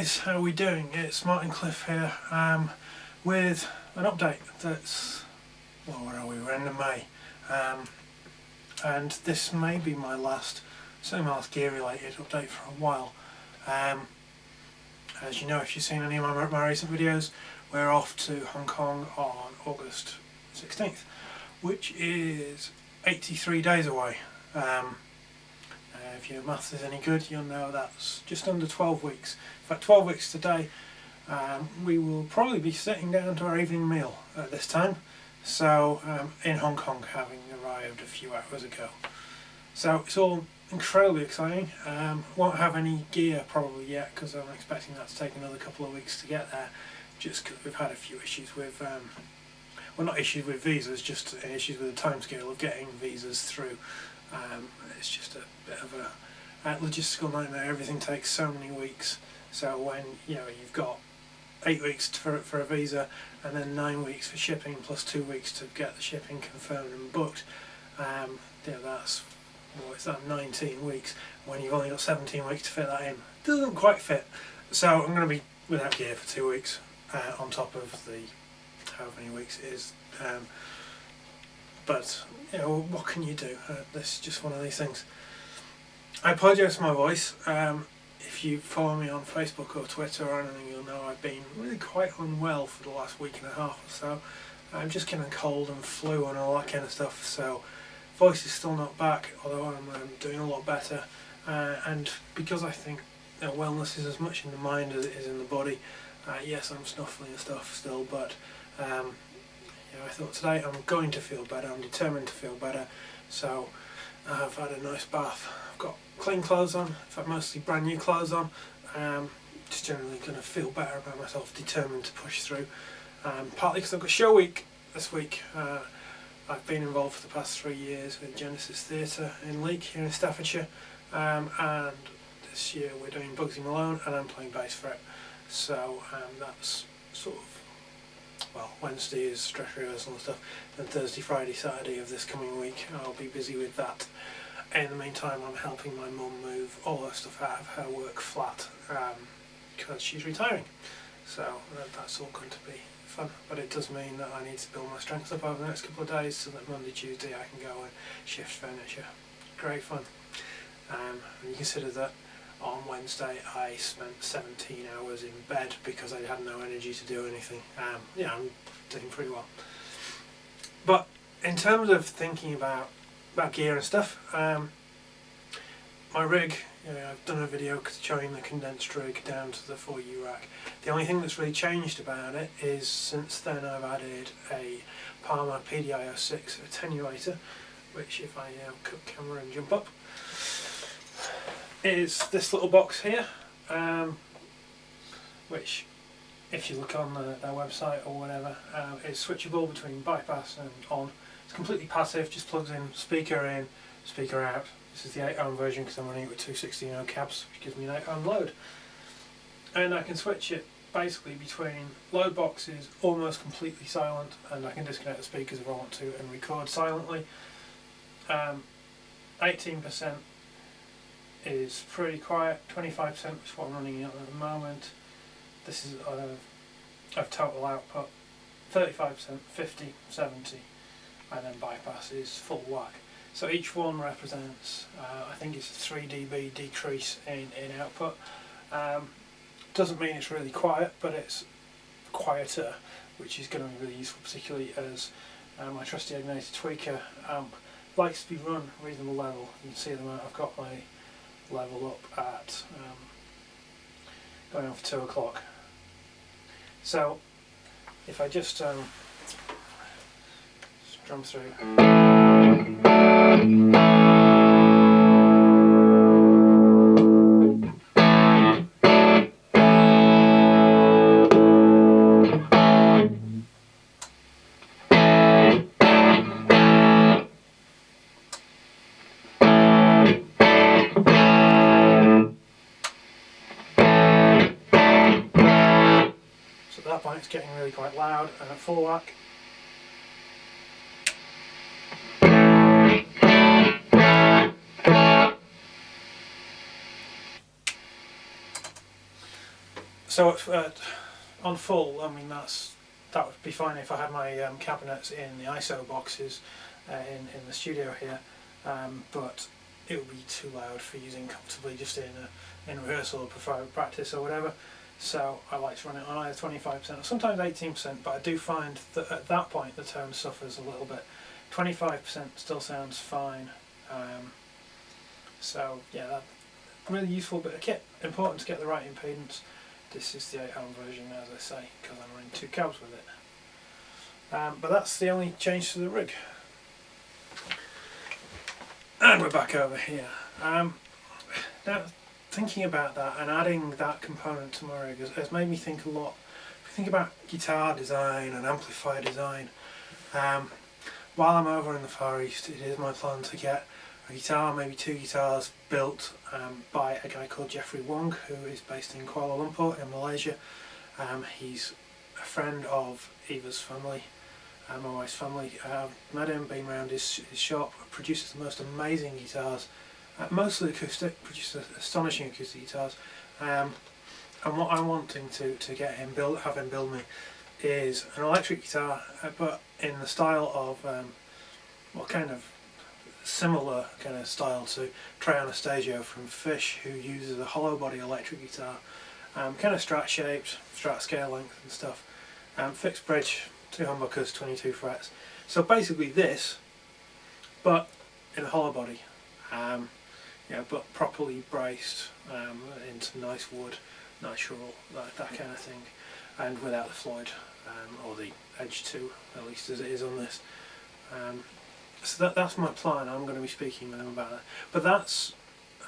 guys, how are we doing? It's Martin Cliffe here with an update that's, well, where are we? We're end of May, and this may be my last, certainly my last gear related update for a while. As you know, if you've seen any of my recent videos, we're off to Hong Kong on August 16th, which is 83 days away. If your maths is any good, you'll know that's just under 12 weeks. In fact, 12 weeks today. We will probably be sitting down to our evening meal at this time. So, in Hong Kong, having arrived a few hours ago. So it's all incredibly exciting. Won't have any gear probably yet, because I'm expecting that to take another couple of weeks to get there, just because we've had a few issues with, well, not issues with visas, just issues with the timescale of getting visas through. It's just a bit of a logistical nightmare. Everything takes so many weeks. So when you've got 8 weeks for a visa, and then 9 weeks for shipping, plus 2 weeks to get the shipping confirmed and booked, that's, what is that, 19 weeks. When you've only got 17 weeks to fit that in, it doesn't quite fit. So I'm going to be without gear for 2 weeks, on top of the however many weeks it is. But what can you do? This is just one of these things. I apologise for my voice. If you follow me on Facebook or Twitter or anything, you'll know I've been really quite unwell for the last week and a half or so. I'm just getting a cold and flu and all that kind of stuff, so voice is still not back, although I'm doing a lot better. And because I think wellness is as much in the mind as it is in the body, yes, I'm snuffling and stuff still, but I thought today I'm going to feel better. I'm determined to feel better. So I've had a nice bath. I've got clean clothes on, in fact mostly brand new clothes on. Just generally going to feel better about myself, determined to push through. Partly because I've got show week this week. I've been involved for the past 3 years with Genesis Theatre in Leek here in Staffordshire, and this year we're doing Bugsy Malone and I'm playing bass for it. So that's sort of, well, Wednesday is dress rehearsal and stuff, then Thursday, Friday, Saturday of this coming week I'll be busy with that. In the meantime, I'm helping my mum move all her stuff out of her work flat, because she's retiring. So that's all going to be fun, but it does mean that I need to build my strength up over the next couple of days so that Monday, Tuesday I can go and shift furniture. Great fun. And you consider that on Wednesday I spent 17 hours in bed because I had no energy to do anything. I'm doing pretty well. But in terms of thinking about gear and stuff, my rig, I've done a video showing the condensed rig down to the 4U rack. The only thing that's really changed about it is since then I've added a Palmer PDI-06 attenuator, which if I cut camera and jump up, is this little box here, which if you look on their website or whatever, is switchable between bypass and on. It's completely passive, just plugs in, speaker out. This is the 8 ohm version because I'm running it with two 16-ohm cabs, which gives me an 8 ohm load. And I can switch it basically between load boxes almost completely silent, and I can disconnect the speakers if I want to and record silently. 18% is pretty quiet, 25% is what I'm running at the moment. This is of total output, 35%, 50, 70, and then bypass is full whack. So each one represents, I think it's a 3 dB decrease in output. Doesn't mean it's really quiet, but it's quieter, which is going to be really useful, particularly as my trusty Agnator tweaker likes to be run reasonable level. You can see them out. I've got my level up at going on for 2 o'clock. So if I just drum through. So at that point it's getting really quite loud, and at full whack So on full, I mean that would be fine if I had my cabinets in the ISO boxes in the studio here, but it would be too loud for using comfortably just in rehearsal or private practice or whatever. So I like to run it on either 25% or sometimes 18%, but I do find that at that point the tone suffers a little bit. 25% still sounds fine. So yeah, that really useful bit of kit. Important to get the right impedance. This is the 8-ohm version, as I say, because I'm running 2 cabs with it. But that's the only change to the rig. And we're back over here. Now, thinking about that and adding that component to my rig has made me think a lot. If you think about guitar design and amplifier design, while I'm over in the Far East, it is my plan to get a guitar, maybe 2 guitars, built by a guy called Jeffrey Wong, who is based in Kuala Lumpur in Malaysia. He's a friend of Eva's family, my wife's family. Met him, been around his shop, produces the most amazing guitars, mostly acoustic, produces astonishing acoustic guitars. And what I'm wanting to get him have him build me is an electric guitar, but in the style of what kind of similar kind of style to Trey Anastasio from Fish, who uses a hollow body electric guitar, kind of Strat shaped, Strat scale length and stuff, fixed bridge, 2 humbuckers, 22 frets. So basically this, but in a hollow body, but properly braced into nice wood, natural, that kind of thing, and without the Floyd or the Edge 2, at least as it is on this. So that's my plan. I'm going to be speaking with him about that. But that's,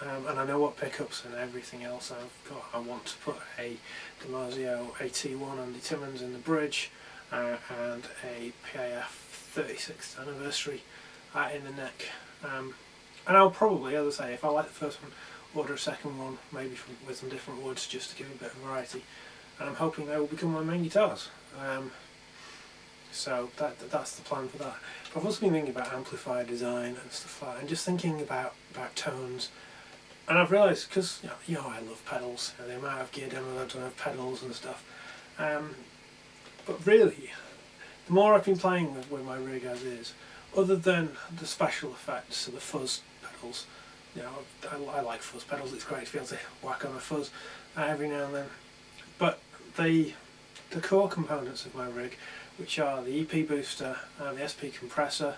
and I know what pickups and everything else I've got. I want to put a Damasio AT1 Andy Timmons in the bridge, and a PAF 36th anniversary in the neck. And I'll probably, as I say, if I like the first one, order a second one, maybe with some different woods, just to give it a bit of variety. And I'm hoping they will become my main guitars. So that's the plan for that. But I've also been thinking about amplifier design and stuff like that, and just thinking about tones. And I've realised, because you know I love pedals, the amount of gear demos I've done of pedals and stuff. But really, the more I've been playing with my rig as is, other than the special effects, so the fuzz pedals, I like fuzz pedals. It's great to be able to whack on a fuzz every now and then. But the core components of my rig, which are the EP booster and the SP compressor,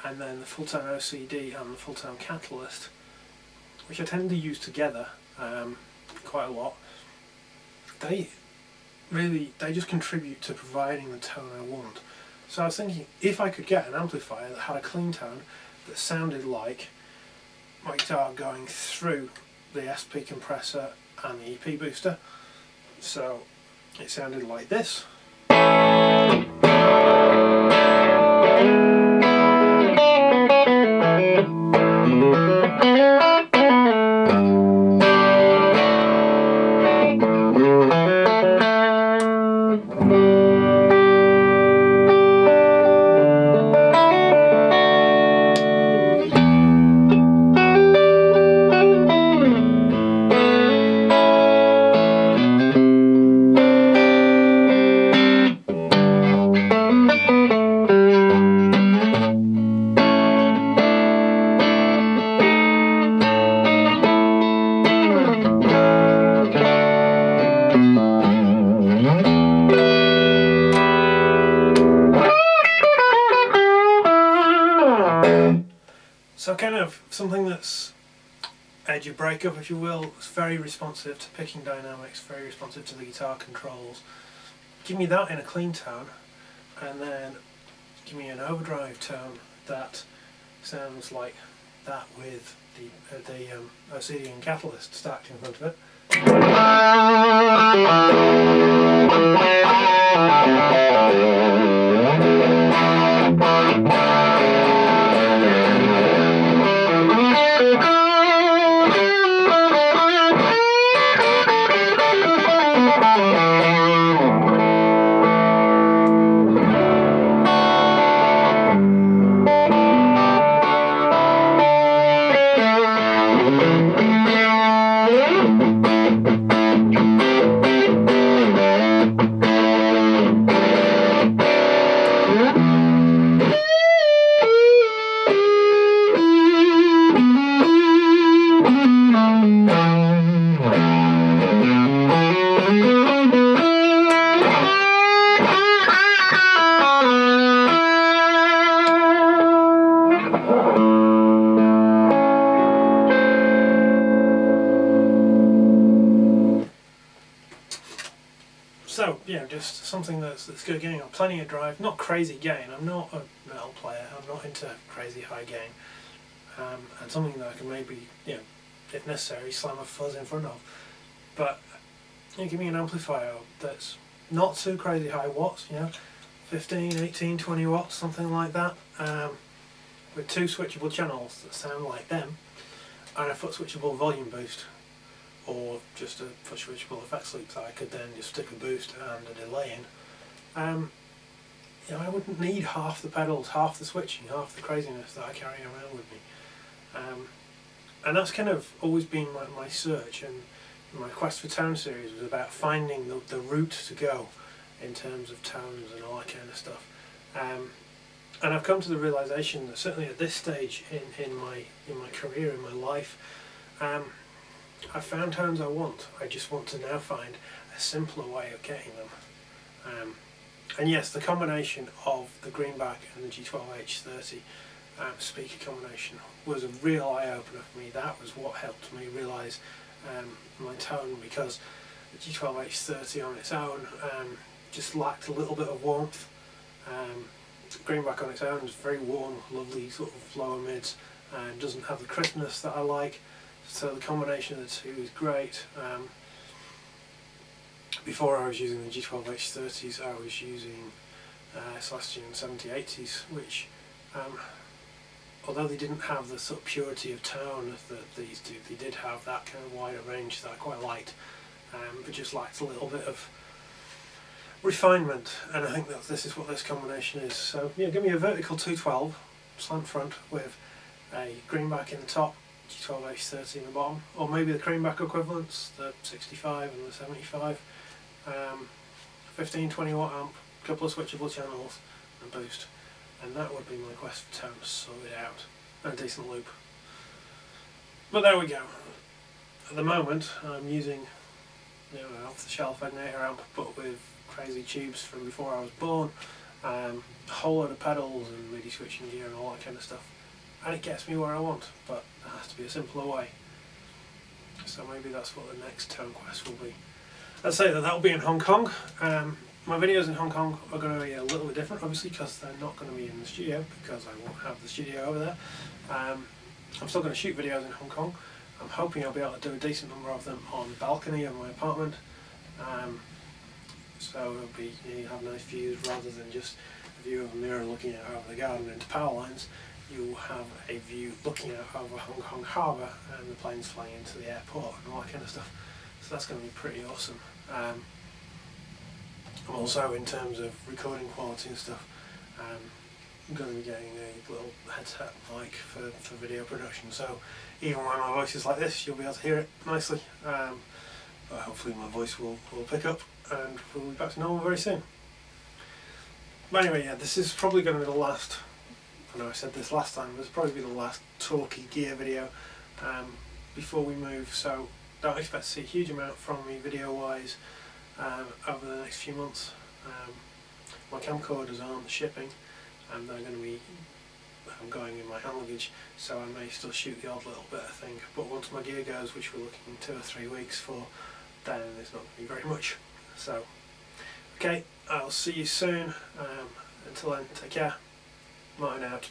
and then the full-tone OCD and the full-tone catalyst, which I tend to use together quite a lot, they just contribute to providing the tone I want. So I was thinking, if I could get an amplifier that had a clean tone that sounded like my guitar going through the SP compressor and the EP booster, so it sounded like this. So kind of something that's edgy breakup, if you will. It's very responsive to picking dynamics, very responsive to the guitar controls. Give me that in a clean tone, and then give me an overdrive tone that sounds like that with the OCD and catalyst stacked in front of it. just something that's good gain on plenty of drive, not crazy gain. I'm not a metal player, I'm not into crazy high gain, and something that I can maybe, if necessary, slam a fuzz in front of. But give me an amplifier that's not too crazy high watts, 15, 18, 20 watts, something like that, with 2 switchable channels that sound like them, and a foot switchable volume boost, or just a foot switchable effects loop that I could then just stick a boost and a delay in. I wouldn't need half the pedals, half the switching, half the craziness that I carry around with me. And that's kind of always been my search, and my Quest for Tone series was about finding the route to go in terms of tones and all that kind of stuff. And I've come to the realisation that certainly at this stage in my career, in my life, I've found tones I want. I just want to now find a simpler way of getting them. And yes, the combination of the Greenback and the G12H30 speaker combination was a real eye-opener for me. That was what helped me realise my tone, because the G12H30 on its own just lacked a little bit of warmth. Greenback on its own is very warm, lovely sort of lower mids, and doesn't have the crispness that I like. So the combination of the two is great. Before I was using the G12H30s, I was using Celestion 7080s, which, although they didn't have the sort of purity of tone that these do, they did have that kind of wider range that I quite liked, but just lacked a little bit of refinement, and I think that this is what this combination is. So give me a vertical 212 slant front with a Greenback in the top, G12H30 in the bottom, or maybe the Greenback equivalents, the 65 and the 75, 15-20 watt amp, couple of switchable channels, and a boost, and that would be my Quest for Tone to sort it out, and a decent loop. But there we go. At the moment I'm using an off-the-shelf Egnator amp, but with crazy tubes from before I was born, a whole load of pedals and MIDI switching gear and all that kind of stuff, and it gets me where I want, but there has to be a simpler way. So maybe that's what the next Tone Quest will be. I'd say that will be in Hong Kong. My videos in Hong Kong are going to be a little bit different, obviously, because they're not going to be in the studio, because I won't have the studio over there. I'm still going to shoot videos in Hong Kong. I'm hoping I'll be able to do a decent number of them on the balcony of my apartment. So it'll be, you have nice views rather than just a view of a mirror looking out over the garden into power lines. You'll have a view looking out over Hong Kong harbour and the planes flying into the airport and all that kind of stuff. So that's going to be pretty awesome. I'm also, in terms of recording quality and stuff, I'm going to be getting a little headset mic for video production. So even when my voice is like this, you'll be able to hear it nicely. But hopefully my voice will pick up, and we'll be back to normal very soon. But anyway, this is probably going to be the last, I know I said this last time, but it's probably be the last talky gear video before we move, so don't expect to see a huge amount from me video wise over the next few months. My camcorders aren't shipping, and they're going to be going in my hand luggage, so I may still shoot the odd little bit, I think, but once my gear goes, which we're looking 2 or 3 weeks for, then it's not going to be very much. So okay, I'll see you soon. Until then, take care. Martin out.